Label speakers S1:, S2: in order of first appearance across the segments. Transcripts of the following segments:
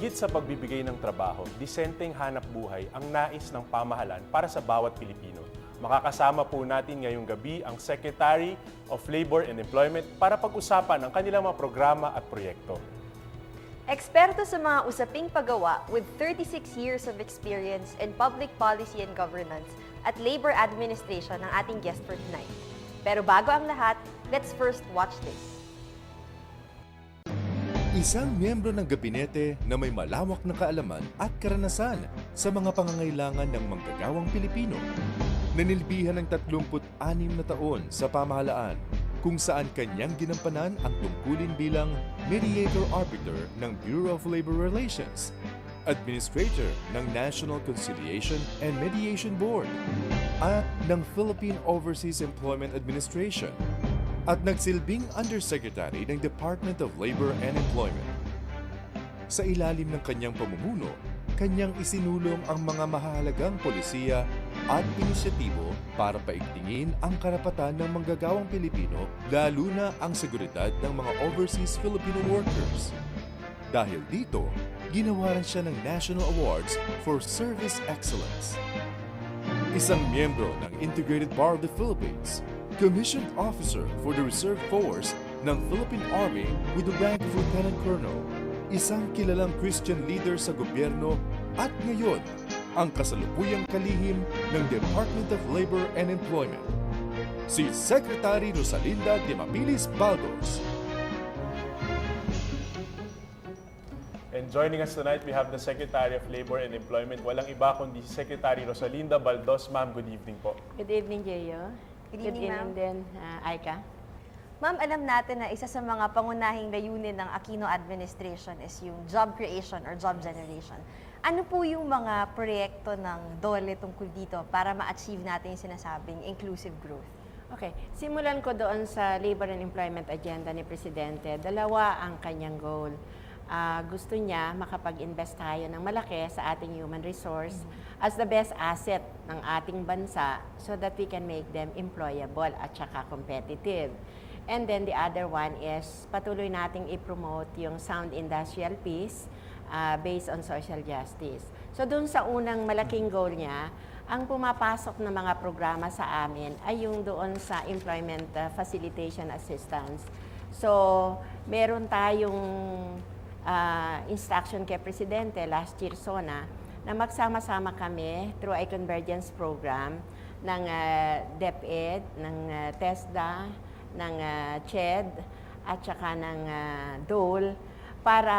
S1: Higit sa pagbibigay ng trabaho, disenteng hanap buhay ang nais ng pamahalaan para sa bawat Pilipino. Makakasama po natin ngayong gabi ang Secretary of Labor and Employment para pag-usapan ang kanilang mga programa at proyekto.
S2: Eksperto sa mga usaping paggawa with 36 years of experience in public policy and governance at labor administration ang ating guest for tonight. Pero bago ang lahat, let's first watch this.
S3: Isang miyembro ng gabinete na may malawak na kaalaman at karanasan sa mga pangangailangan ng manggagawang Pilipino. Nanilbihan ng 36 na taon sa pamahalaan kung saan kanyang ginampanan ang tungkulin bilang Mediator Arbiter ng Bureau of Labor Relations, Administrator ng National Conciliation and Mediation Board, at ng Philippine Overseas Employment Administration, at nagsilbing Undersecretary ng Department of Labor and Employment. Sa ilalim ng kanyang pamumuno, kanyang isinulong ang mga mahahalagang polisiya at inisyatibo para paigtingin ang karapatan ng manggagawang Pilipino, lalo na ang seguridad ng mga overseas Filipino workers. Dahil dito, ginawaran siya ng National Awards for Service Excellence. Isang miyembro ng Integrated Bar of the Philippines, Commissioned Officer for the Reserve Force ng Philippine Army with the rank of Lieutenant Colonel, isang kilalang Christian leader sa gobyerno at ngayon, ang kasalukuyang kalihim ng Department of Labor and Employment, si Secretary Rosalinda de Mapilis Baldos.
S1: And joining us tonight, we have the Secretary of Labor and Employment. Walang iba kundi si Secretary Rosalinda Baldos. Ma'am, good evening po.
S4: Good evening, Jeyo.
S2: Good evening, ma'am.
S4: din, Aika.
S2: Ma'am, alam natin na isa sa mga pangunahing layunin ng Aquino administration is yung job creation or job generation. Ano po yung mga proyekto ng DOLE tungkol dito para ma-achieve natin yung sinasabing inclusive growth?
S4: Okay, simulan ko doon sa Labor and Employment Agenda ni Presidente. Dalawa ang kanyang goal. Gusto niya makapag-invest tayo ng malaki sa ating human resource as the best asset ng ating bansa so that we can make them employable at saka competitive. And then the other one is patuloy nating i-promote yung sound industrial peace based on social justice. So doon sa unang malaking goal niya, ang pumapasok na mga programa sa amin ay yung doon sa employment facilitation assistance. So meron tayong instruction kay Presidente last year SONA na magsama-sama kami through a convergence program ng DepEd, ng TESDA, ng CHED at saka ng DOLE para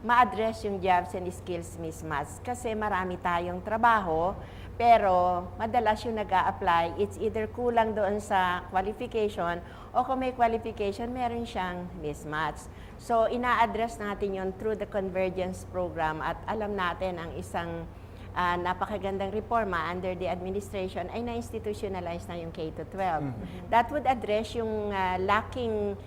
S4: ma-address yung jobs and skills mismatch. Kasi marami tayong trabaho pero madalas yung nag-a-apply, it's either kulang doon sa qualification o kung may qualification, meron siyang mismatch. So, ina-address natin yun through the convergence program at alam natin ang isang napakagandang reforma under the administration ay na-institutionalize na yung K-12. That would address yung lacking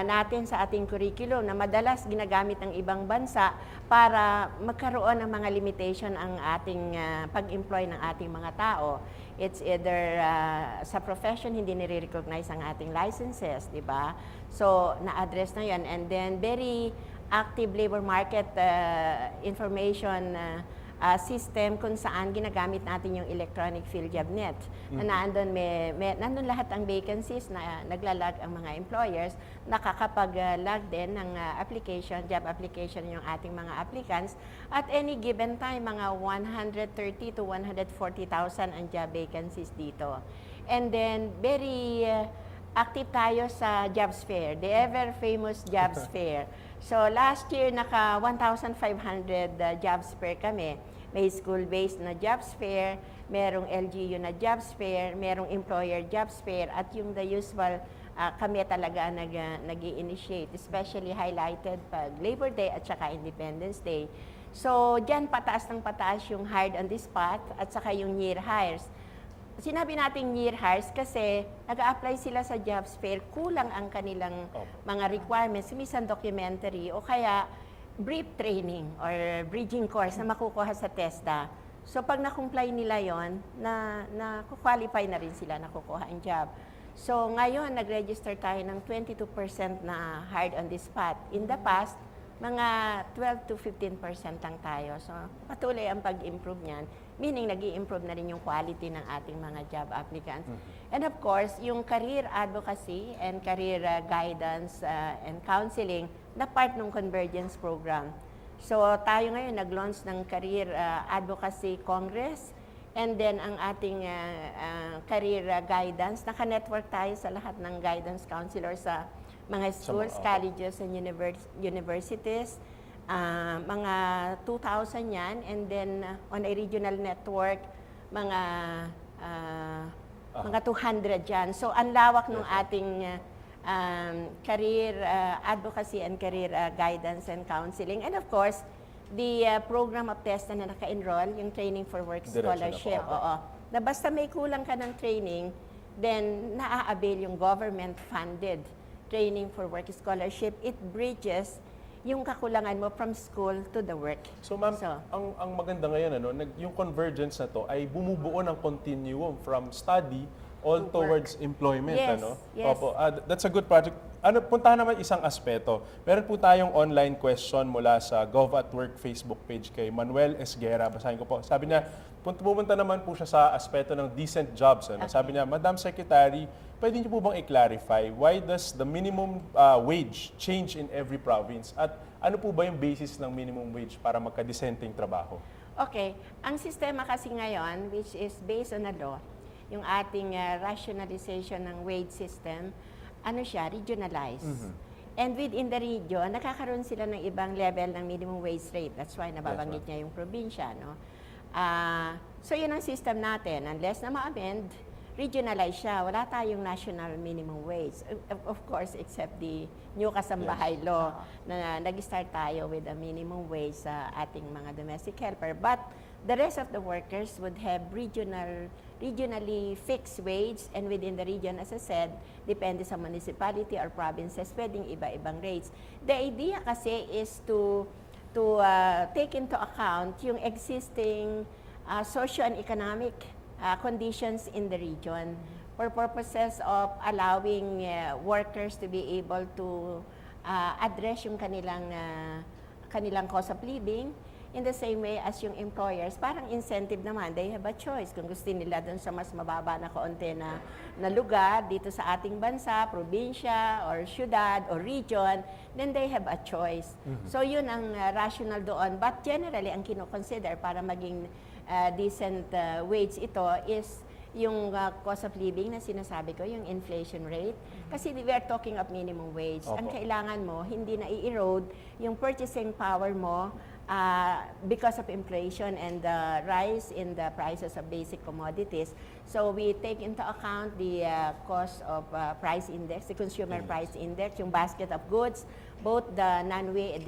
S4: natin sa ating curriculum na madalas ginagamit ng ibang bansa para magkaroon ng mga limitation ang ating pag-employ ng ating mga tao. It's either sa profession hindi nire-recognize ang ating licenses, di ba? So, na-address na yun. And then, very active labor market information system kung saan ginagamit natin yung electronic field job net. Na nandun lahat ang vacancies na naglalag ang mga employers, nakakapag-lag din ng application, job application yung ating mga applicants. At any given time, mga 130 to 140,000 ang job vacancies dito. And then, very active tayo sa jobs fair, the ever famous jobs fair. So last year, naka 1,500 jobs fair kami. May school-based na jobs fair, merong LGU na jobs fair, merong employer jobs fair, at yung the usual kami talaga nag-i-initiate, especially highlighted pag Labor Day at saka Independence Day. So dyan pataas ng pataas yung hired on the spot at saka yung year hires. Sinabi natin year hires kasi nag-a-apply sila sa jobs fair, kulang ang kanilang mga requirements, minsan documentary o kaya brief training or bridging course na makukuha sa TESDA. So pag na-comply nila yon, na-qualify na rin sila, nakukuha ang job. So ngayon, nag-register tayo ng 22% na hired on the spot. In the past, mga 12 to 15% lang tayo. So, patuloy ang pag-improve niyan, meaning nag-i-improve na rin yung quality ng ating mga job applicants. And of course, yung career advocacy and career guidance and counseling na part ng Convergence Program. So, tayo ngayon nag-launch ng Career Advocacy Congress, and then ang ating career guidance, naka-network tayo sa lahat ng guidance counselor sa mga schools, colleges, and universities. Mga 2,000 yan, and then on a regional network, mga 200 yan. So, ang lawak ng ating career advocacy and career guidance and counseling. And of course, the program of TESDA na naka-enroll, yung Training for Work Scholarship. Oo. Na basta may kulang ka ng training, then naa-avail yung government-funded Training for Work Scholarship. It bridges yung kakulangan mo from school to the work.
S1: So ma'am, ang maganda ngayon, yung convergence na to ay bumubuo ng continuum from study all towards employment.
S4: Yes, yes.
S1: Opo, that's a good project. Puntahan naman isang aspeto. Meron po tayong online question mula sa Gov at Work Facebook page kay Manuel Esguera. Basahin ko po. Sabi niya, pumunta naman po siya sa aspeto ng decent jobs.
S4: Okay.
S1: Sabi niya, Madam Secretary, pwede niyo po bang i-clarify why does the minimum wage change in every province? At ano po ba yung basis ng minimum wage para magka-decenteng trabaho?
S4: Okay. Ang sistema kasi ngayon, which is based on a law, yung ating rationalization ng wage system, regionalized. And within the region, nakakaroon sila ng ibang level ng minimum wage rate. That's why nababanggit niya yung probinsya. No? So yun ang system natin. Unless na ma-amend, regionalize siya. Wala tayong national minimum wage. Of course, except the new Kasambahay law na nag-start tayo with a minimum wage sa ating mga domestic helper. But the rest of the workers would have regionally fixed wage, and within the region, as I said, depende sa municipality or provinces, pwedeng iba-ibang rates. The idea kasi is to take into account yung existing socio and economic conditions in the region for purposes of allowing workers to be able to address yung kanilang cost of living. In the same way as yung employers, parang incentive naman, they have a choice. Kung gusto nila dun sa mas mababa na kaunti na lugar dito sa ating bansa, probinsya, or syudad, or region, then they have a choice. So yun ang rational doon. But generally, ang kinoconsider para maging decent wage ito is yung cost of living na sinasabi ko, yung inflation rate. Kasi we are talking of minimum wage. Ang kailangan mo, hindi na i-erode yung purchasing power mo because of inflation and the rise in the prices of basic commodities. So we take into account the cost of price index, the consumer price index, yung basket of goods, both the non-food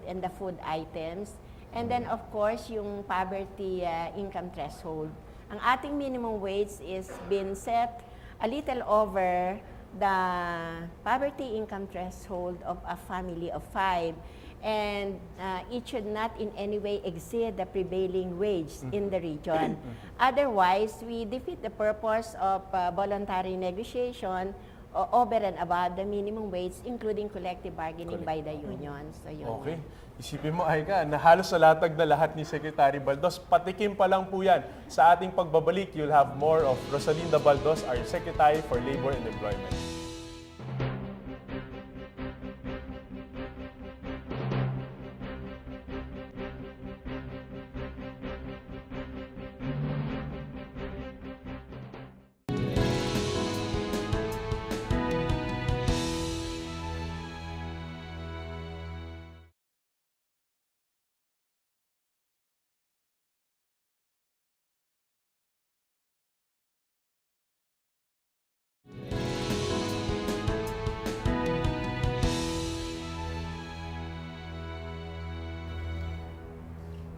S4: and the food items. And then of course, yung poverty income threshold. Ang ating minimum wage is been set a little over the poverty income threshold of a family of 5. And it should not in any way exceed the prevailing wage in the region. Otherwise, we defeat the purpose of voluntary negotiation over and above the minimum wage, including collective bargaining by the unions. So, yun.
S1: Okay. Isipin mo, Aika, na halos nalatag na lahat ni Secretary Baldos. Patikim pa lang po yan. Sa ating pagbabalik, you'll have more of Rosalinda Baldos, our Secretary for Labor and Employment.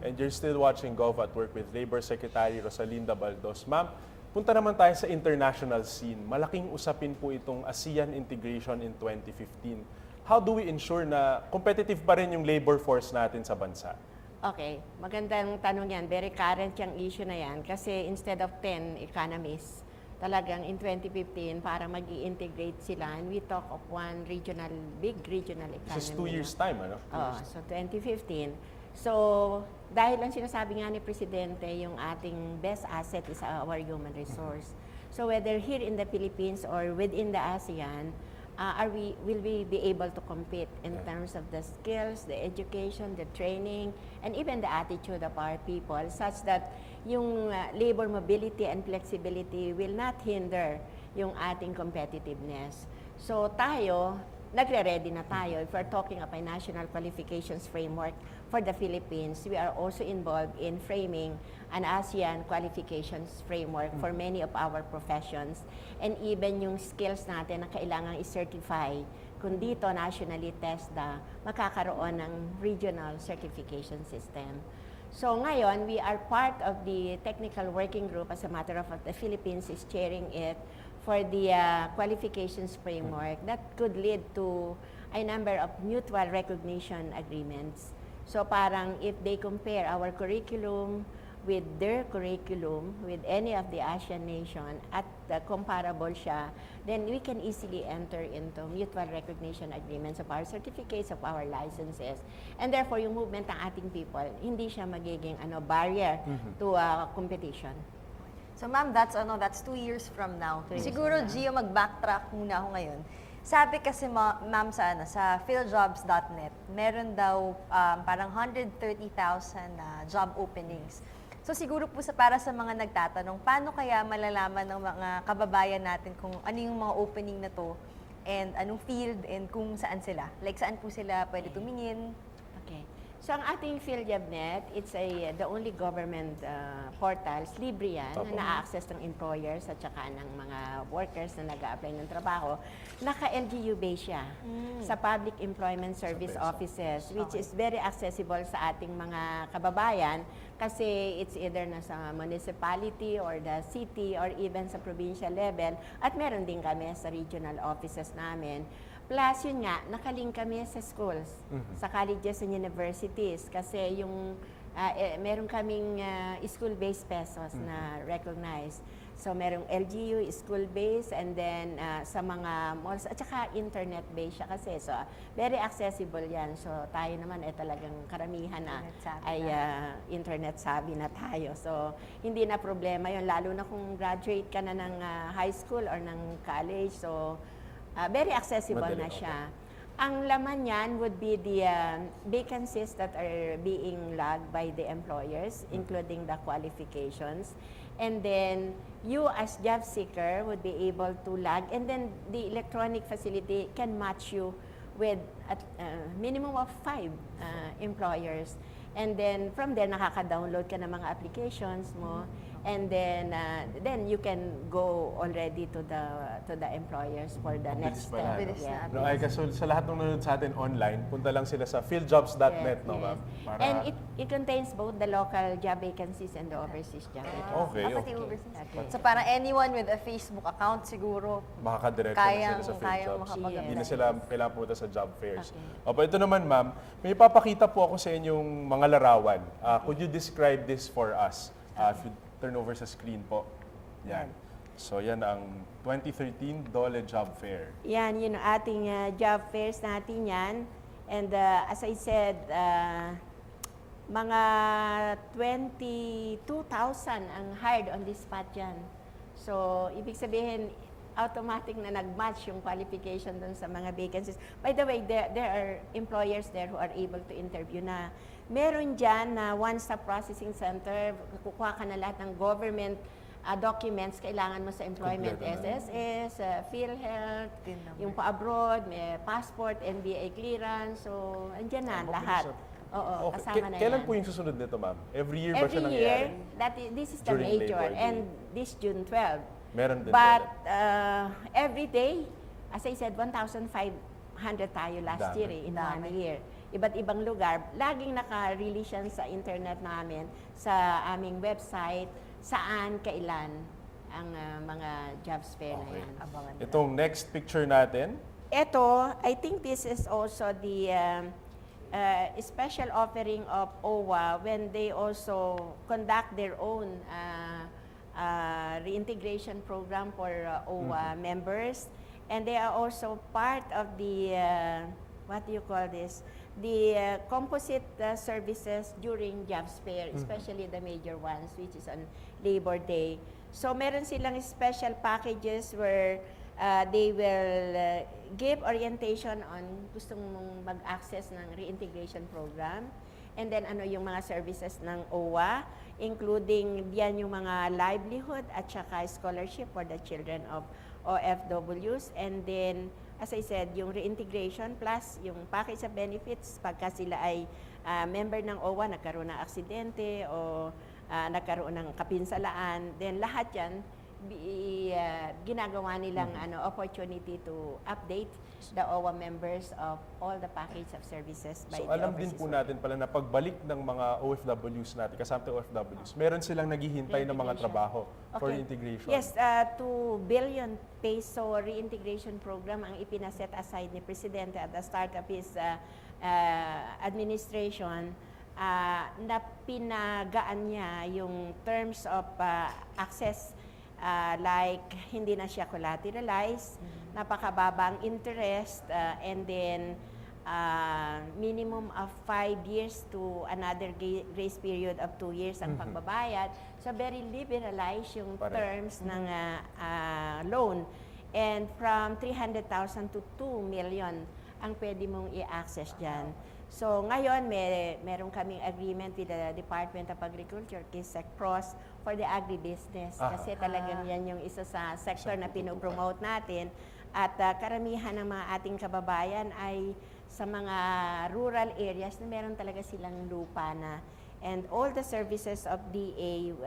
S1: And you're still watching Gov at Work with Labor Secretary Rosalinda Baldos. Ma'am, punta naman tayo sa international scene. Malaking usapin po itong ASEAN integration in 2015. How do we ensure na competitive pa rin yung labor force natin sa bansa?
S4: Okay, magandang tanong yan. Very current yung issue na yan kasi instead of 10 economies talagang in 2015 para mag-i-integrate sila, and we talk of one big regional economy.
S1: This is 2 years' time, ano? 2 years.
S4: So 2015. So, dahil lang sinasabi nga ni Presidente, yung ating best asset is our human resource. So whether here in the Philippines or within the ASEAN, will we be able to compete in terms of the skills, the education, the training, and even the attitude of our people, such that yung labor mobility and flexibility will not hinder yung ating competitiveness. So tayo, nagre-ready na tayo. If we're talking of a national qualifications framework for the Philippines, we are also involved in framing an ASEAN qualifications framework for many of our professions, and even yung skills natin na kailangan i-certify kung dito nationally TESDA, makakaroon ng regional certification system. So ngayon, we are part of the technical working group. As a matter of fact, the Philippines is chairing it for the qualifications framework that could lead to a number of mutual recognition agreements. So parang if they compare our curriculum with their curriculum, with any of the ASEAN nation, at comparable siya, then we can easily enter into mutual recognition agreements of our certificates, of our licenses. And therefore, yung movement ng ating people, hindi siya magiging barrier to competition.
S2: So ma'am, that's 2 years from now.
S4: 2 years
S2: Siguro,
S4: from now.
S2: Gio, mag-backtrack muna ako ngayon. Sabi kasi ma'am sa philjobs.net, meron daw parang 130,000 job openings. So siguro po para sa mga nagtatanong, paano kaya malalaman ng mga kababayan natin kung ano yung mga opening na to and anong field and kung saan sila? Like saan po sila pwede tumingin?
S4: Okay. So ang ating PhilJobNet, it's the only government portals, libre yan, na na-access ng employers at saka ng mga workers na nag-a-apply ng trabaho. Naka-LGU base siya sa Public Employment Service Offices, which is very accessible sa ating mga kababayan kasi it's either nasa municipality or the city or even sa provincial level, at meron din kami sa regional offices namin. Plus, yun nga, nakalink kami sa schools, sa colleges and universities. Kasi yung, meron kaming school-based pesos na recognized. So, merong LGU, school-based, and then sa mga malls, at saka internet-based siya kasi. So, very accessible yan. So, tayo naman talagang karamihan na internet savvy na tayo. So, hindi na problema yun. Lalo na kung graduate ka na ng high school or ng college. So, very accessible na siya. Ang laman niyan would be the vacancies that are being logged by the employers, including the qualifications. And then, you as job seeker would be able to log, and then the electronic facility can match you with a minimum of 5 employers. And then, from there, nakaka-download ka ng mga applications mo. And then you can go already to the employers for the next step.
S2: Bilis na.
S1: No, ay, so sa lahat ng nanonood sa atin online, punta lang sila sa philjobs.net, no, ma'am? Para...
S4: And it contains both the local job vacancies and the overseas job vacancies.
S1: Okay,
S2: Pati
S1: okay.
S2: overseas.
S4: Okay.
S2: So para anyone with a Facebook account siguro,
S1: Makakadiretso na sila sa
S2: kayang
S1: philjobs.
S2: makapag-apply.
S1: Hindi na sila kailangan pumunta sa job fairs.
S4: Okay.
S1: Opo, ito naman, ma'am, may papakita po ako sa inyong mga larawan. Could you describe this for us? If you turn over sa screen po. Yan. So, yan ang 2013 Dole Job Fair.
S4: Yan, yun ang ating job fairs natin yan. And as I said, mga 22,000 ang hired on this spot yan. So, ibig sabihin, automatic na nag-match yung qualification dun sa mga vacancies. By the way, there are employers there who are able to interview na. Meron dyan na one-stop processing center, kukuha ka na lahat ng government documents kailangan mo sa employment, SSS, PhilHealth, yung pa-abroad, may passport, NBA clearance, so andyan na lahat. Oo,
S1: Okay.
S4: kasama na
S1: Kailan
S4: yan.
S1: po yung susunod nito, ma'am? Every year ba siya
S4: Every
S1: nangyayari?
S4: year, this is the
S1: During
S4: major,
S1: Labor Day.
S4: and this June 12.
S1: Meron din
S4: But
S1: po.
S4: every day, as I said, 1,500 tayo last
S1: Dami.
S4: year in 1 year. Iba't ibang lugar. Laging naka-release yan sa internet namin, sa aming website, saan, kailan ang mga jobs fair na
S1: Okay.
S4: yan.
S2: abangan.
S1: Itong next picture natin,
S4: Ito, I think this is also the special offering of OWA when they also conduct their own reintegration program for OWA members. And they are also part of the, what do you call this? The composite services during jobs fair, especially the major ones, which is on Labor Day. So meron silang special packages where they will give orientation on gustong mong mag-access ng reintegration program. And then ano yung mga services ng OWA, including diyan yung mga livelihood at saka scholarship for the children of OFWs. And then, as I said, yung reintegration plus yung package of benefits pagka sila ay member ng OWA, nagkaroon ng aksidente o nagkaroon ng kapinsalaan, then lahat yan ginagawa nilang opportunity to update the OWA members of all the package of services by
S1: So
S4: the
S1: alam din
S4: overseas
S1: po
S4: work.
S1: natin pala na pagbalik ng mga OFWs natin, kasama OFWs, meron silang naghihintay ng mga
S4: Reintegration.
S1: trabaho for
S4: Okay.
S1: integration.
S4: Yes, 2 billion peso reintegration program ang ipinaset aside ni Presidente at the start of his administration, na pinagaan niya yung terms of access, like hindi na siya collateralized, napakababang interest, and then minimum of 5 years to another grace period of 2 years ang pagbabayad. So very liberalized yung terms ng loan. And from 300,000 to 2 million ang pwede mong i-access dyan. So ngayon, meron kaming agreement with the Department of Agriculture, KISEC-PROS, for the agribusiness. Kasi talagang yan yung isa sa sector na pinopromote natin. At karamihan ng mga ating kababayan ay sa mga rural areas na meron talaga silang lupa na. And all the services of DA,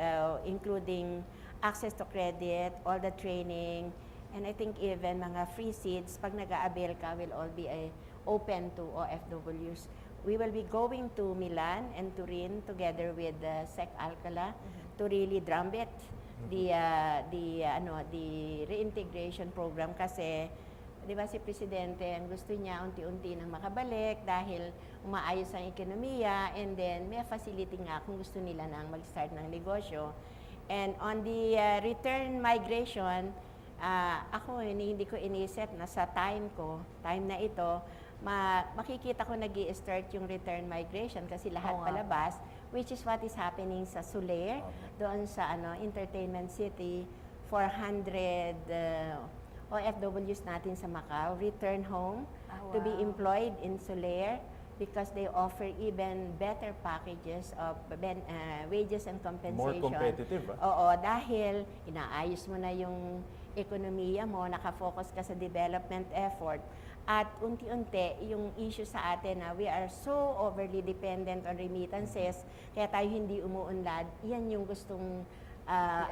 S4: including access to credit, all the training, and I think even mga free seeds, pag nag-a-avail ka, will all be open to OFWs. We will be going to Milan and Turin together with SEC Alcala to really drumbeat the reintegration program kasi 'di ba si Presidente ang gusto niya unti-unti nang makabalik dahil umaayos ang ekonomiya, and then may facility nga kung gusto nila nang mag-start ng negosyo. And on the return migration, ako hindi ko inisip na sa time na ito, makikita ko nag-i-start yung return migration kasi lahat palabas, which is what is happening sa Soler, doon sa Entertainment City, 400 OFWs natin sa Macau return home to be employed in Soler because they offer even better packages of wages and compensation.
S1: More competitive,
S4: Oo, dahil inaayos mo na yung ekonomiya mo, nakafocus ka sa development effort, at unti-unti yung issue sa atin na we are so overly dependent on remittances, kaya tayo hindi umuunlad, yan yung gustong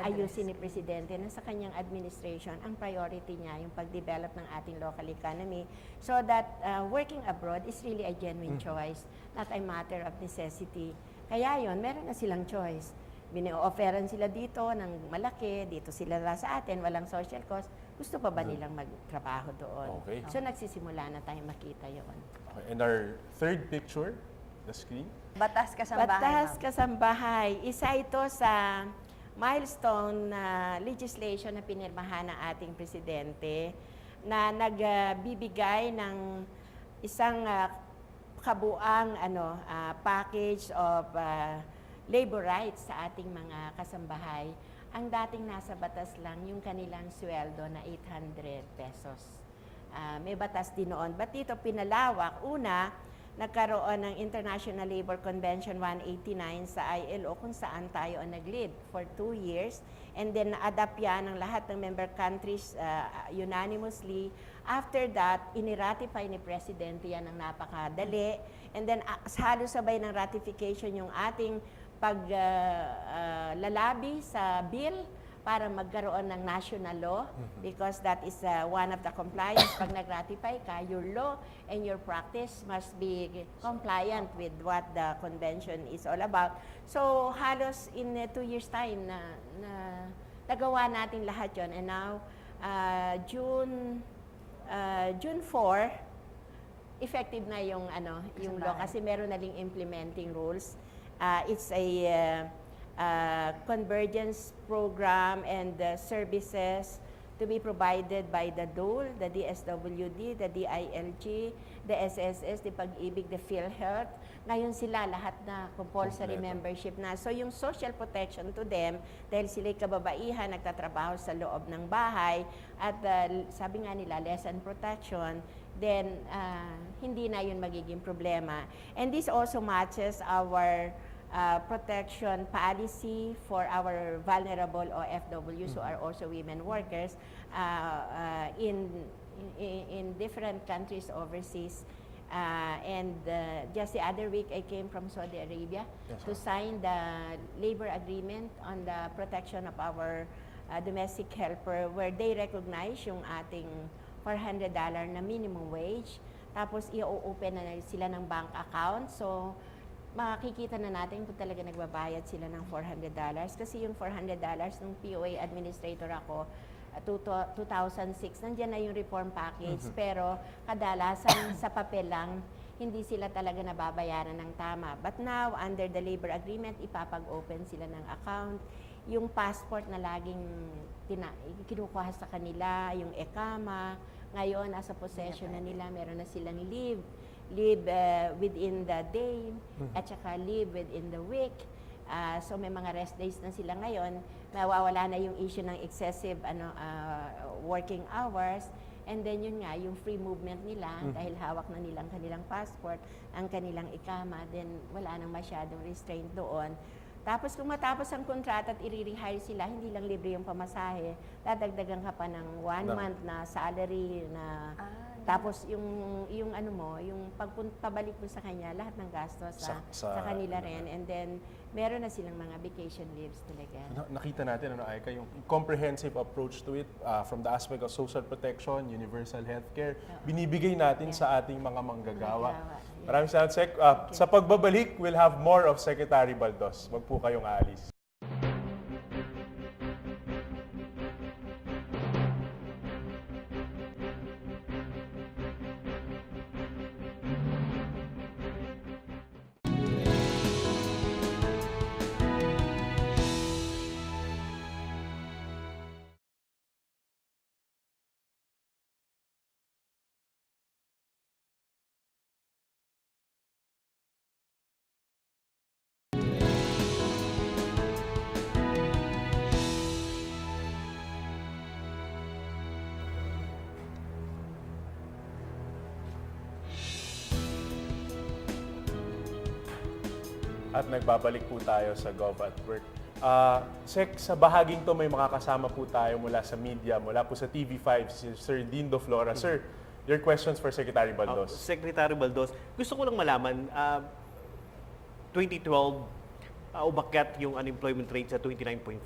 S4: ayusin ni Presidente na sa kanyang administration, ang priority niya yung pag-develop ng ating local economy so that working abroad is really a genuine choice, not a matter of necessity. Kaya yon, meron na silang choice. Bino-offeran sila dito ng malaki, dito sila sa atin, walang social cost. Gusto pa ba nilang magtrabaho doon?
S1: Okay.
S4: So nagsisimula na tayong makita yon.
S1: Okay. And our third picture, the screen.
S2: Batas kasambahay,
S4: Batas
S2: ma'am.
S4: kasambahay. Isa ito sa milestone na legislation na pinirmahan ng ating Presidente na nagbibigay ng isang kabuang package of labor rights sa ating mga kasambahay. Ang dating nasa batas lang yung kanilang sweldo na 800 pesos. May batas din noon. But dito pinalawak. Una, nagkaroon ng International Labor Convention 189 sa ILO kung saan tayo ang nag-lead for 2 years. And then na-adapt yan ng lahat ng member countries unanimously. After that, iniratify ni Presidente yan ng napakadali. And then halos sabay ng ratification yung ating paglalabi sa bill para magkaroon ng national law because that is one of the compliance. Pag nag-ratify ka, your law and your practice must be compliant with what the convention is all about. So halos in 2 years time na nagawa natin lahat yon. And now, June 4, effective na yung yung law kasi meron na ring implementing rules. It's a convergence program and services to be provided by the DOL, the DSWD, the DILG, the SSS, the Pag-ibig, the PhilHealth. Ngayon sila lahat na compulsory membership na. So yung social protection to them, dahil sila'y kababaihan, nagtatrabaho sa loob ng bahay, at sabi nga nila, lesson protection, then hindi na yun magiging problema. And this also matches our protection policy for our vulnerable OFWs who are also women workers in different countries overseas. And just the other week, I came from Saudi Arabia to sign the labor agreement on the protection of our domestic helper, where they recognize yung ating $400 na minimum wage. Tapos i-open na sila ng bank account. So makikita na natin kung talaga nagbabayad sila ng $400. Kasi yung $400 ng POA administrator ako, 2006, nandiyan na yung reform package. Pero kadalasan sa papel lang, hindi sila talaga nababayaran ng tama. But now, under the labor agreement, ipapag-open sila ng account. Yung passport na laging kinukuha sa kanila, yung ECAMA, ngayon, nasa possession na nila, meron na silang leave within the day, at saka leave within the week. So may mga rest days na sila ngayon, nawawala na yung issue ng excessive working hours, and then yun nga, yung free movement nila, dahil hawak na nilang kanilang passport, ang kanilang ikama, then wala nang masyadong restraint doon. Tapos kung matapos ang kontrata at i-rehire sila, hindi lang libre yung pamasahe, dadagdagan ka pa ng 1 month na salary na tapos yung ano mo, yung pabalik mo sa kanya, lahat ng gastos sa kanila rin. And then meron na silang mga vacation leaves talaga.
S1: Nakita natin, Aika, yung comprehensive approach to it from the aspect of social protection, universal healthcare, binibigay natin sa ating mga manggagawa. Maraming salamat, Sec. Sa pagbabalik, we'll have more of Secretary Baldos. Wag po kayong aalis. At nagbabalik po tayo sa Gov at Work. Sec, sa bahaging to may makakasama po tayo mula sa media, mula po sa TV5, si Sir Dean Do Flora. Sir, your questions for Secretary Baldos.
S5: Secretary Baldos, gusto ko lang malaman, 2012, umakyat yung unemployment rate sa 29.4%.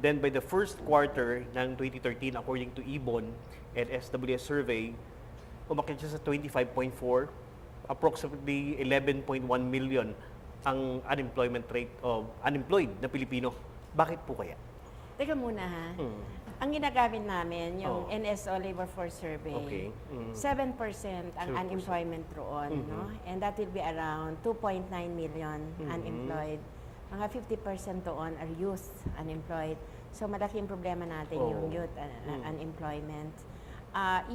S5: Then by the first quarter ng 2013, according to Ibon and SWS survey, umakyat siya sa 25.4%, approximately 11.1 million ang unemployment rate of unemployed na Pilipino. Bakit po kaya?
S4: Teka muna ha. Ang ginagamit namin, yung NSO Labor Force Survey, 7% ang
S5: 7%.
S4: unemployment roon. No? And that will be around 2.9 million unemployed. Mga 50% doon are youth unemployed. So malaking problema natin yung youth unemployment.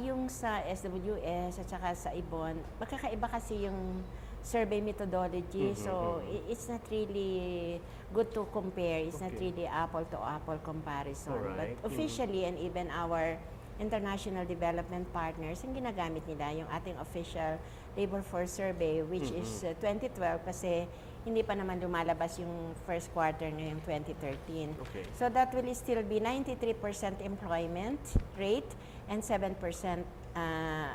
S4: Yung sa SWS at saka sa Ibon, magkakaiba kasi yung survey methodology. So it's not really good to compare. It's not really apple-to-apple comparison.
S5: Alright.
S4: But officially, and even our international development partners, ang ginagamit nila yung ating official labor force survey, which is 2012 kasi hindi pa naman lumalabas yung first quarter ngayong 2013.
S5: Okay.
S4: So that will still be 93% employment rate and 7%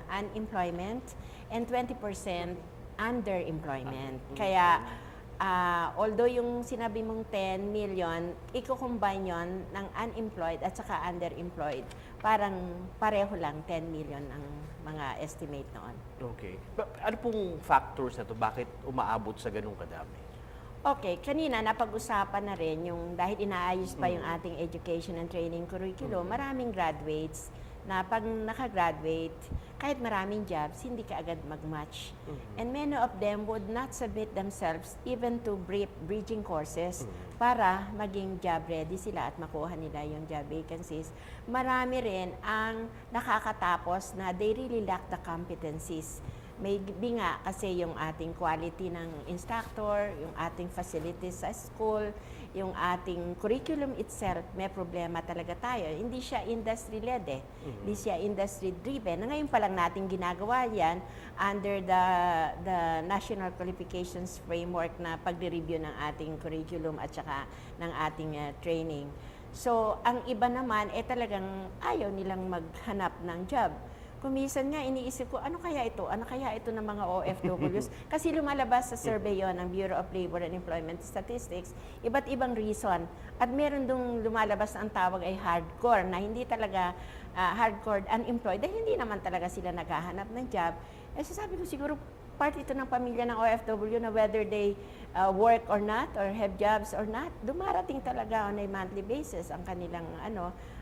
S4: unemployment and 20% underemployment. Kaya although yung sinabi mong 10 million, i-combine yon ng unemployed at saka underemployed. Parang pareho lang 10 million ang mga estimate noon.
S5: Okay. Ano pong factors na to? Bakit umaabot sa ganung kadami?
S4: Okay, kanina napag-usapan na rin yung dahil inaayos pa yung ating education and training curriculum, maraming graduates na pag nakagraduate, kahit maraming jobs, hindi ka agad mag-match. And many of them would not submit themselves even to bridging courses para maging job ready sila at makuha nila yung job vacancies. Marami rin ang nakakatapos na they really lack the competencies. Maybe nga kasi yung ating quality ng instructor, yung ating facilities sa school, yung ating curriculum itself, may problema talaga tayo. Hindi siya industry-led Hindi siya industry-driven. Ngayon pa lang natin ginagawa yan under the National Qualifications Framework na pagre-review ng ating curriculum at saka ng ating training. So, ang iba naman, talagang ayaw nilang maghanap ng job. Kumisan nga, iniisip ko, ano kaya ito? Ano kaya ito ng mga OFWs? Kasi lumalabas sa survey yon ng Bureau of Labor and Employment Statistics, iba't ibang reason. At meron dong lumalabas na ang tawag ay hardcore, na hindi talaga hardcore unemployed, dahil hindi naman talaga sila naghahanap ng job. Sasabi ko siguro, part ito ng pamilya ng OFW na whether they work or not, or have jobs or not, dumarating talaga on a monthly basis ang kanilang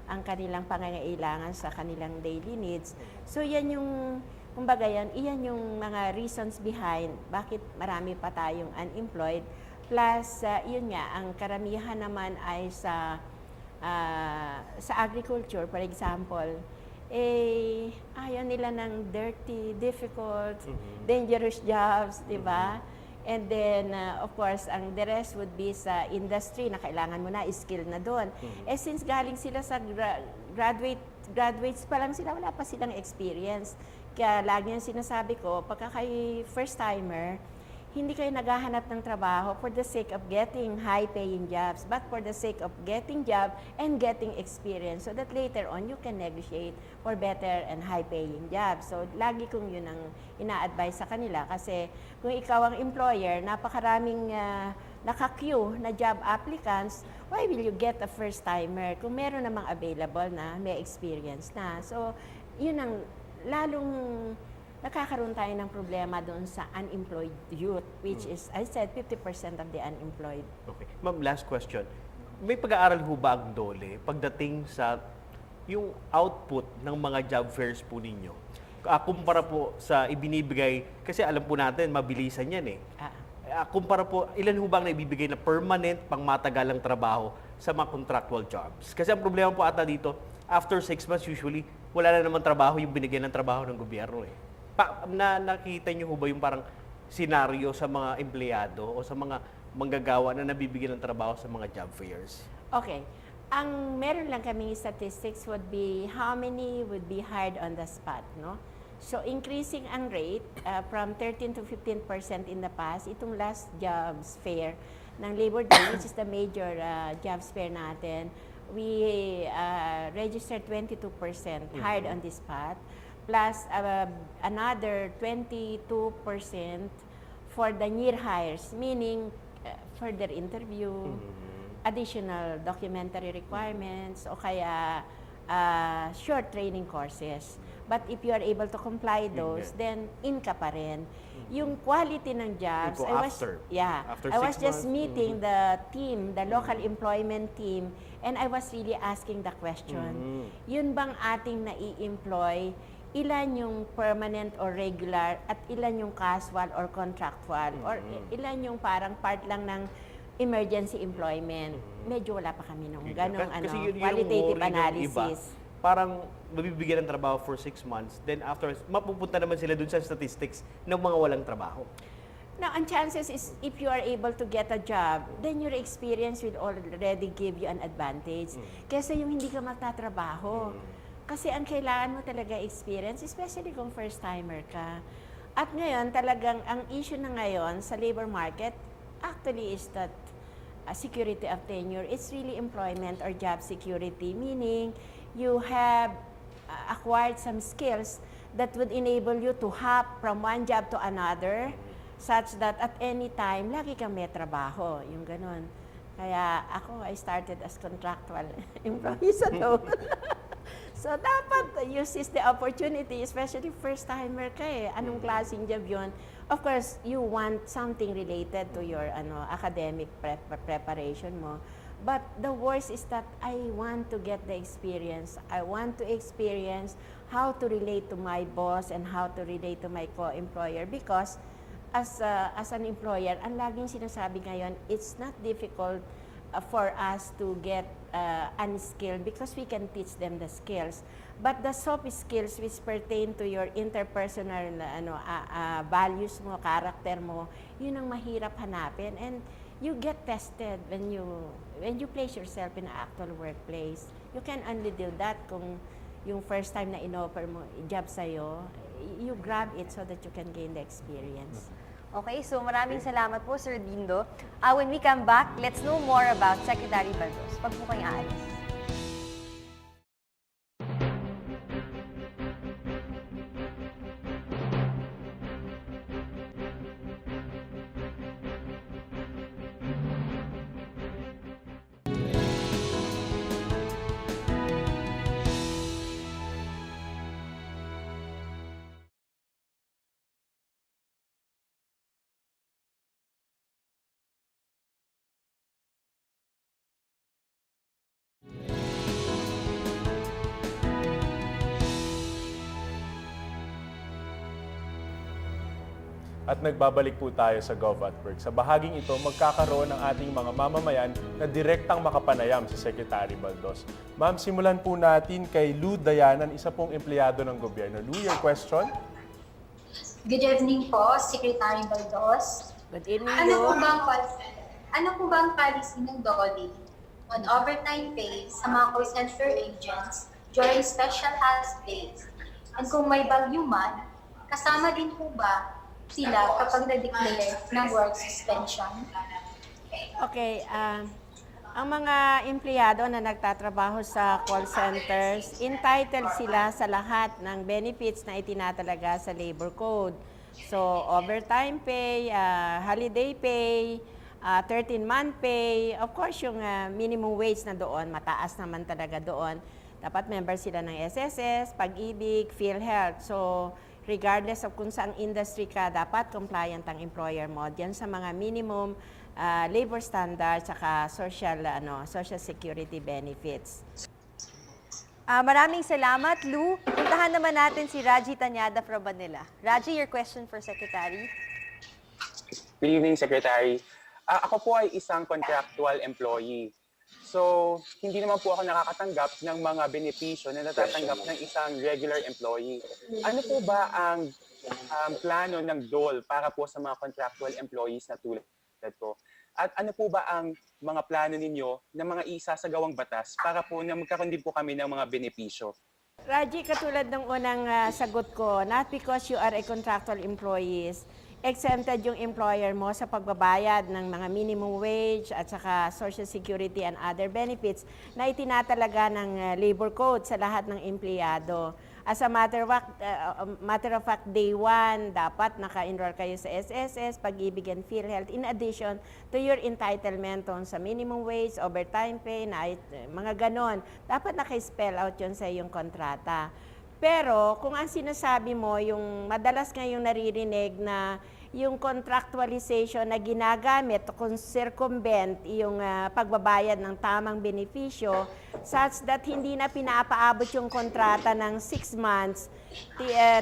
S4: ang kanilang pangangailangan sa kanilang daily needs. So yan yung, kumbaga iyan yung mga reasons behind bakit marami pa tayong unemployed. Plus, yun nga, ang karamihan naman ay sa agriculture, for example, ayaw nila ng dirty, difficult, dangerous jobs, di ba? And then, of course, the rest would be sa industry na kailangan mo na, skill na doon. Since galing sila sa graduates pa lang sila, wala pa silang experience. Kaya lagi yung sinasabi ko, pagka kay first-timer, hindi kayo naghahanap ng trabaho for the sake of getting high-paying jobs, but for the sake of getting job and getting experience so that later on you can negotiate for better and high-paying jobs. So, lagi kong yun ang ina-advise sa kanila kasi kung ikaw ang employer, napakaraming naka-queue na job applicants, why will you get a first-timer kung meron namang available na may experience na? So, yun ang lalong nakakaroon tayo ng problema doon sa unemployed youth, which is, I said, 50% of the unemployed.
S5: Okay. Ma'am, last question. May pag-aaral ho ba ang DOLE pagdating sa yung output ng mga job fairs po ninyo? Kumpara po sa ibinibigay, kasi alam po natin, mabilisan yan kumpara po, ilan ho ba ang naibibigay na permanent pang matagalang trabaho sa mga contractual jobs? Kasi ang problema po ata dito, after 6 months usually, wala na naman trabaho yung binigyan ng trabaho ng gobyerno nakita niyo ho ba yung parang senaryo sa mga empleyado o sa mga manggagawa na nabibigyan ng trabaho sa mga job fairs?
S4: Okay. Ang meron lang kaming statistics would be how many would be hired on the spot, no? So, increasing ang rate from 13 to 15% in the past, itong last jobs fair ng Labor Day, which is the major jobs fair natin, we registered 22% hired on the spot, plus another 22% for the near hires, meaning further interview, additional documentary requirements, o kaya short training courses. But if you are able to comply those, then in ka pa rin. Yung quality ng jobs,
S5: After
S4: I was
S5: 6
S4: just
S5: months.
S4: meeting the team, the local employment team, and I was really asking the question, yun bang ating nai-employ, ilan yung permanent or regular at ilan yung casual or contractual or ilan yung parang part lang ng emergency employment. Medyo wala pa kami nung ganong
S5: yun
S4: qualitative
S5: worry ng
S4: analysis.
S5: Iba, parang mabibigyan ng trabaho for 6 months, then after, mapupunta naman sila dun sa statistics ng mga walang trabaho.
S4: Now, ang chances is if you are able to get a job, then your experience will already give you an advantage. Kesa yung hindi ka magtatrabaho. Kasi ang kailangan mo talaga experience, especially kung first-timer ka. At ngayon, talagang ang issue na ngayon sa labor market, actually is that security of tenure. It's really employment or job security, meaning you have acquired some skills that would enable you to hop from one job to another, such that at any time, lagi kang may trabaho. Yung ganun. Kaya ako, I started as contractual employee sa doon. So, dapat use the opportunity, especially first-timer ka Anong klaseng job yun? Of course, you want something related to your academic preparation mo. But the worst is that I want to get the experience. I want to experience how to relate to my boss and how to relate to my co-employer, because as an employer, ang laging sinasabi ngayon, it's not difficult for us to get unskilled because we can teach them the skills. But the soft skills which pertain to your interpersonal values mo, character mo, yun ang mahirap hanapin. And you get tested when you place yourself in an actual workplace. You can only do that kung yung first time na in-offer mo job sa'yo, you grab it so that you can gain the experience.
S2: Okay, so maraming salamat po, Sir Dindo. When we come back, let's know more about Secretary Baldos. Pag po kayong aalis.
S1: At nagbabalik po tayo sa Gov Work. Sa bahaging ito, magkakaroon ng ating mga mamamayan na direktang makapanayam sa Secretary Baldos. Ma'am, simulan po natin kay Lou Dayanan, isa pong empleyado ng gobyerno. Lou, your question?
S6: Good evening po, Secretary Baldos.
S4: Good evening,
S6: Ano po ba ang policy ng DOLE on overtime pay sa mga call center agents during special holidays? And kung may bagyo man, kasama din po ba sila kapag na-declare ng work suspension?
S4: Okay, ang mga empleyado na nagtatrabaho sa call centers, entitled sila sa lahat ng benefits na itinatalaga sa labor code. So, overtime pay, holiday pay, 13-month pay, of course yung minimum wage na doon, mataas naman talaga doon. Dapat member sila ng SSS, Pag-ibig, PhilHealth. So, regardless of kung saang industry ka, dapat compliant ang employer mo diyan sa mga minimum labor standards saka social security benefits.
S2: Maraming salamat, Lou. Puntahan naman natin si Raji Tanyada from Manila. Raji, your question for Secretary.
S7: Good evening, Secretary. Ako po ay isang contractual employee. So, hindi naman po ako nakakatanggap ng mga benepisyo na natatanggap ng isang regular employee. Ano po ba ang plano ng DOL para po sa mga contractual employees na tulad ko? At ano po ba ang mga plano ninyo na mga isasagawang batas para po na magkaroon din po kami ng mga benepisyo?
S4: Raji, katulad ng unang sagot ko, not because you are a contractual employees, exempted yung employer mo sa pagbabayad ng mga minimum wage at saka social security and other benefits na itinatalaga ng labor code sa lahat ng empleyado. As a matter of fact, day one, dapat naka-enroll kayo sa SSS, Pag-ibig and PhilHealth, in addition to your entitlement on sa minimum wage, overtime pay, mga ganon. Dapat naka-spell out yun sa iyong kontrata. Pero kung ang sinasabi mo, yung madalas ngayong naririnig na yung contractualization na ginagamit to circumvent yung pagbabayad ng tamang benepisyo such that hindi na pinapaabot yung kontrata ng 6 months,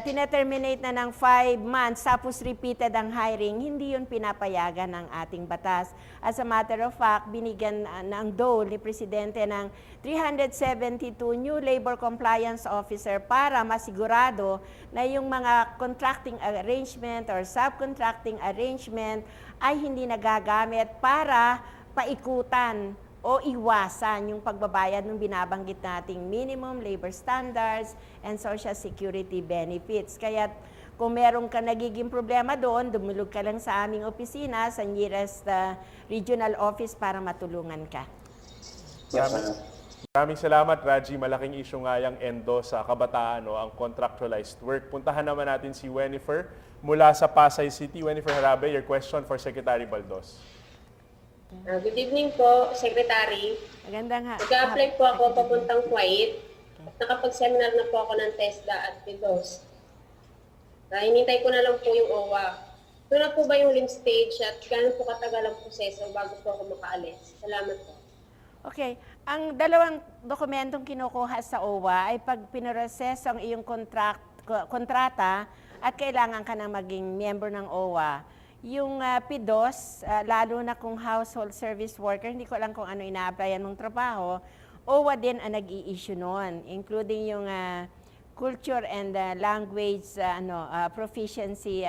S4: tineterminate na ng 5 months, tapos repeated ang hiring, hindi yun pinapayagan ng ating batas. As a matter of fact, binigyan ng DOLE ni Presidente ng 372 new labor compliance officer para masigurado na yung mga contracting arrangement or subcontracting arrangement ay hindi nagagamit para paikutan o iwasan yung pagbabayad ng binabanggit nating minimum labor standards and social security benefits. Kaya kung meron ka nagiging problema doon, dumulog ka lang sa aming opisina sa nearest regional office para matulungan ka.
S1: Maraming salamat, Raji. Malaking issue nga yung endo sa kabataan, ang contractualized work. Puntahan naman natin si Wenifer mula sa Pasay City. Wenifer Harabe, your question for Secretary Baldos.
S8: Good evening po, Secretary.
S4: Magandang
S8: Nag-apply po ako papuntang Kuwait. Nakapag-seminar na po ako ng TESDA at PIDOS. Hinintay ko na lang po yung OWA. Ito na po ba yung limb stage at gano'n po katagal ang proseso bago po ako makaalis? Salamat po.
S4: Okay. Ang dalawang dokumentong kinukuha sa OWA ay pag pinroseso ang iyong kontrata at kailangan ka na maging member ng OWA. Yung PIDOS, lalo na kung household service worker, hindi ko alam kung ano ina-applyan mong trabaho, OWA din ang nag-i-issue noon, including yung culture and language proficiency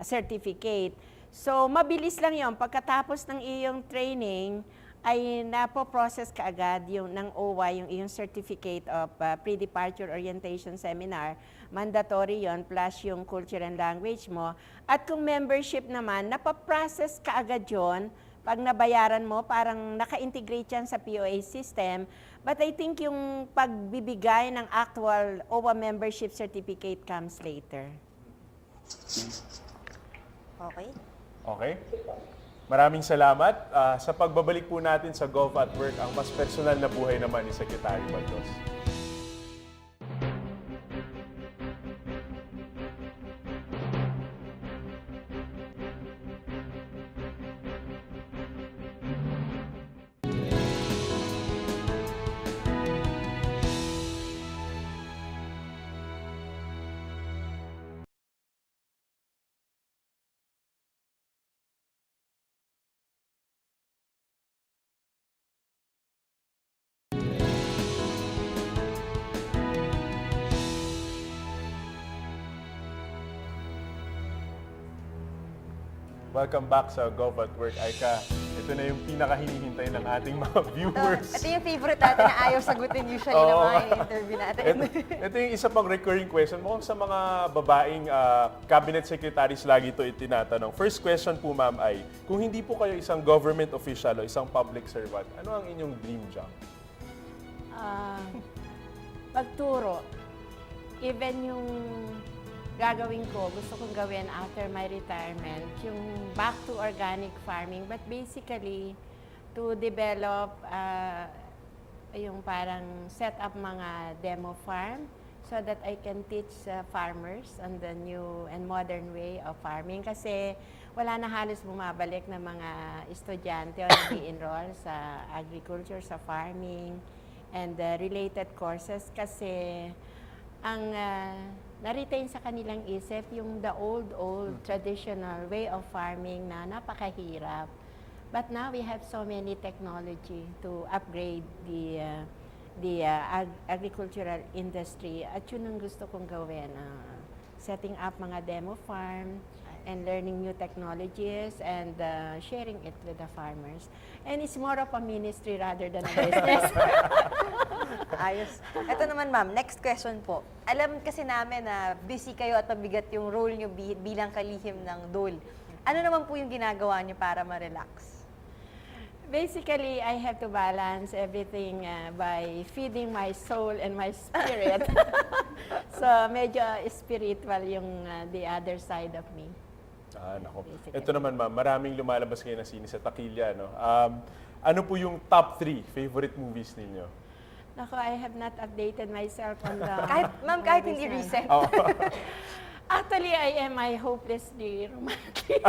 S4: certificate. So, mabilis lang yon. Pagkatapos ng iyong training, ay napo-process ka agad yung, ng OWA, yung iyong Certificate of Pre-Departure Orientation Seminar. Mandatory yon plus yung culture and language mo. At kung membership naman, napaprocess ka agad yon. Pag nabayaran mo, parang naka-integrate yan sa POA system. But I think yung pagbibigay ng actual OWA membership certificate comes later.
S2: Okay?
S1: Okay? Maraming salamat. Sa pagbabalik po natin sa Gov at Work, ang mas personal na buhay naman ni Secretary Baldos. Welcome back sa Gov at Work, Aika. Ito na yung pinaka-hinihintay ng ating mga viewers.
S2: Ito yung favorite natin na ayaw sagutin usually ng mga interview natin.
S1: Ito yung isa pang recurring question. Mukhang sa mga babaeng cabinet secretaries lagi ito itinatanong. First question po, ma'am, ay kung hindi po kayo isang government official o isang public servant, ano ang inyong dream job?
S4: Pagturo. Even yung gagawin ko, gusto kong gawin after my retirement, yung back to organic farming, but basically to develop yung parang set up mga demo farm so that I can teach farmers on the new and modern way of farming. Kasi wala na halos bumabalik na mga estudyante o nag-i-enroll sa agriculture, sa farming, and related courses kasi ang na-retain sa kanilang isip yung the old traditional way of farming na napakahirap. But now we have so many technology to upgrade the agricultural industry. At yun ang gusto kong gawin. Setting up mga demo farm and learning new technologies and sharing it with the farmers. And it's more of a ministry rather than a business.
S2: Ayos. Ito naman, ma'am, next question po. Alam kasi namin na busy kayo at mabigat yung role nyo bilang kalihim ng DOL. Ano naman po yung ginagawa nyo para ma-relax?
S4: Basically, I have to balance everything by feeding my soul and my spirit. So, medyo spiritual yung the other side of me.
S1: Nako. Ito naman, ma'am, maraming lumalabas ngayon na sini sa takilya, no? Ano po yung top 3 favorite movies ninyo?
S4: Nako, I have not updated myself on the...
S2: kahit hindi recent.
S4: Actually, I am hopelessly romantic.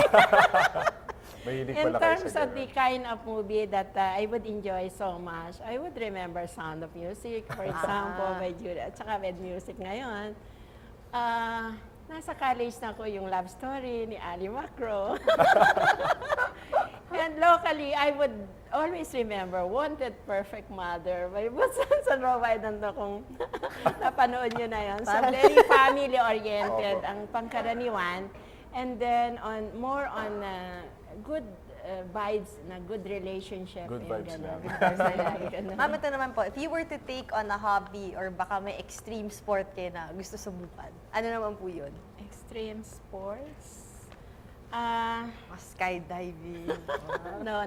S1: Mahilig
S4: In
S1: pala kayo
S4: terms
S1: sa
S4: of the kind of movie that I would enjoy so much, I would remember Sound of Music, for example, by Judy, at saka with music ngayon. Nasa college na ko yung love story ni Ali Macro. And locally, I would always remember Wanted Perfect Mother by Busan Sanrova. I don't know kung napanood nyo na yun. So, very family-oriented ang pangkaraniwan. And then, more on good vibes na good relationship.
S1: Good vibes lang.
S2: Ma'am, ito naman po, if you were to take on a hobby or baka may extreme sport kayo na gusto subukan, ano naman po yun?
S4: Extreme sports?
S2: Skydiving.
S4: No.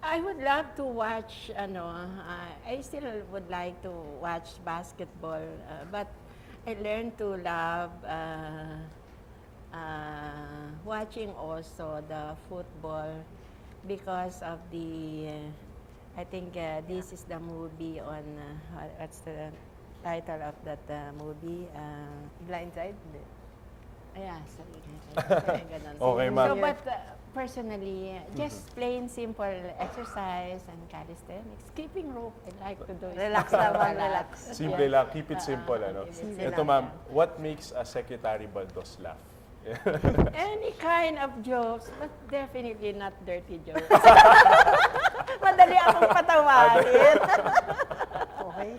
S4: I would love to watch, I still would like to watch basketball, but I learned to love watching also the football because of the, I think this is the movie on, what's the title of that movie?
S2: Blindside?
S4: Yeah, sorry.
S1: Okay, ma'am.
S4: So, but personally, just plain simple exercise and calisthenics. Skipping rope, I like to do.
S2: Relax naman, relax.
S1: Simple lang, keep it simple. Ano?
S4: Simple
S1: Ito
S4: lang,
S1: ma'am, what makes a Secretary Baldos laugh?
S4: Any kind of jokes, but definitely not dirty jokes. Madali akong patawarin.
S2: Okay.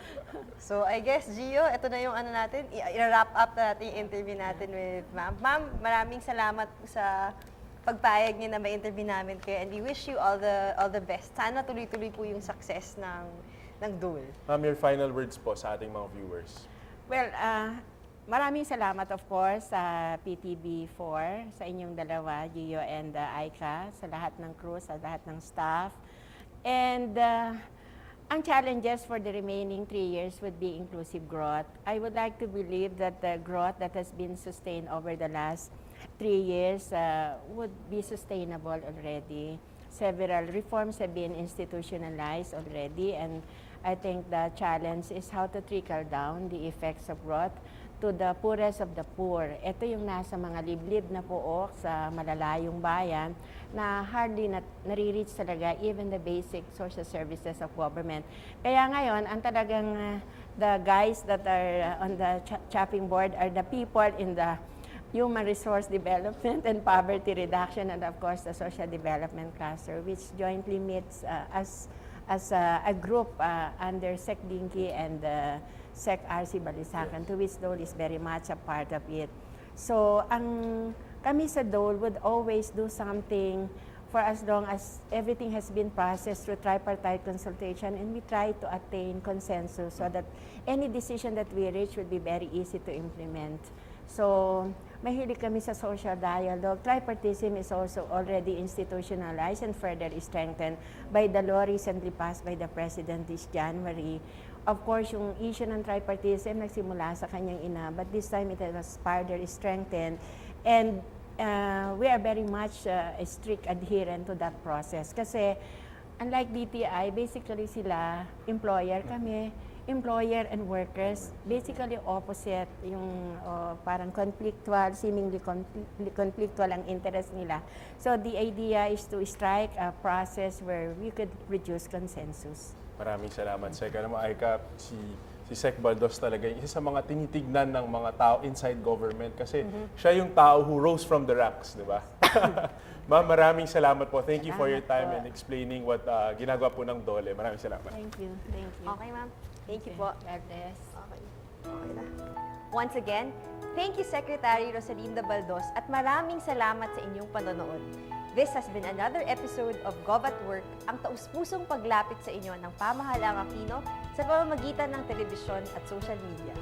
S2: So, I guess, Gio, ito na yung ano natin. I-wrap up na natin yung interview natin with ma'am. Ma'am, maraming salamat sa pagpayag niyo na may interview namin kayo, and we wish you all the best. Sana tuloy-tuloy po yung success ng DOL.
S1: Ma'am, your final words po sa ating mga viewers.
S4: Well, maraming salamat of course sa PTB4, sa inyong dalawa, Gio and Aika, sa lahat ng crew, sa lahat ng staff. And ang challenges for the remaining 3 years would be inclusive growth. I would like to believe that the growth that has been sustained over the last 3 years would be sustainable already. Several reforms have been institutionalized already, and I think the challenge is how to trickle down the effects of growth to the poorest of the poor. Ito yung nasa mga liblib na pook sa malalayong bayan na hardly nare-reach talaga even the basic social services of government. Kaya ngayon, ang talagang the guys that are on the chopping board are the people in the human resource development and poverty reduction, and of course the social development cluster, which jointly meets as a group under Sec Dinky and Sec RC Balisacan, to which DOL is very much a part of it. So, kami sa DOL would always do something for as long as everything has been processed through tripartite consultation, and we try to attain consensus so that any decision that we reach would be very easy to implement. So, mahilig kami sa social dialogue. Tripartism is also already institutionalized and further strengthened by the law recently passed by the President this January. Of course, yung issue ng tripartism nagsimula sa kanyang ina, but this time it was further strengthened. And we are very much a strict adherent to that process. Kasi, unlike DTI, basically sila, employer kami, employer and workers, basically opposite, yung parang conflictual, seemingly conflictual ang interest nila. So the idea is to strike a process where we could reduce consensus.
S1: Maraming salamat, Sec. Alam mo, Aika, si Sec Baldos talaga yung isa sa mga tinitignan ng mga tao inside government kasi siya yung tao who rose from the ranks, di ba? Ma'am, maraming salamat po. Thank you for your time and explaining what ginagawa po ng DOLE. Maraming salamat.
S4: Thank you. Thank you.
S2: Okay, ma'am. Thank you po.
S4: God bless.
S2: Okay. Okay na. Once again, thank you Secretary Rosalinda Baldos at maraming salamat sa inyong panonood. This has been another episode of Gov Work, ang taus-pusong paglapit sa inyo ng pamahalaang Aquino sa pamamagitan ng telebisyon at social media.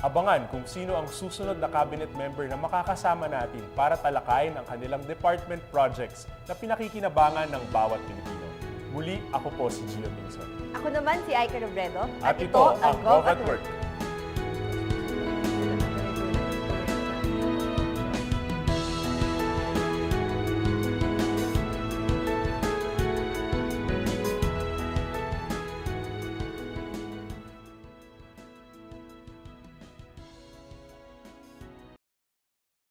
S1: Abangan kung sino ang susunod na cabinet member na makakasama natin para talakayin ang kanilang department projects na pinakikinabangan ng bawat Pilipino. Muli, ako po si Gio Pinson.
S2: Ako naman si Aika Robredo
S1: At ito ang Gov Work.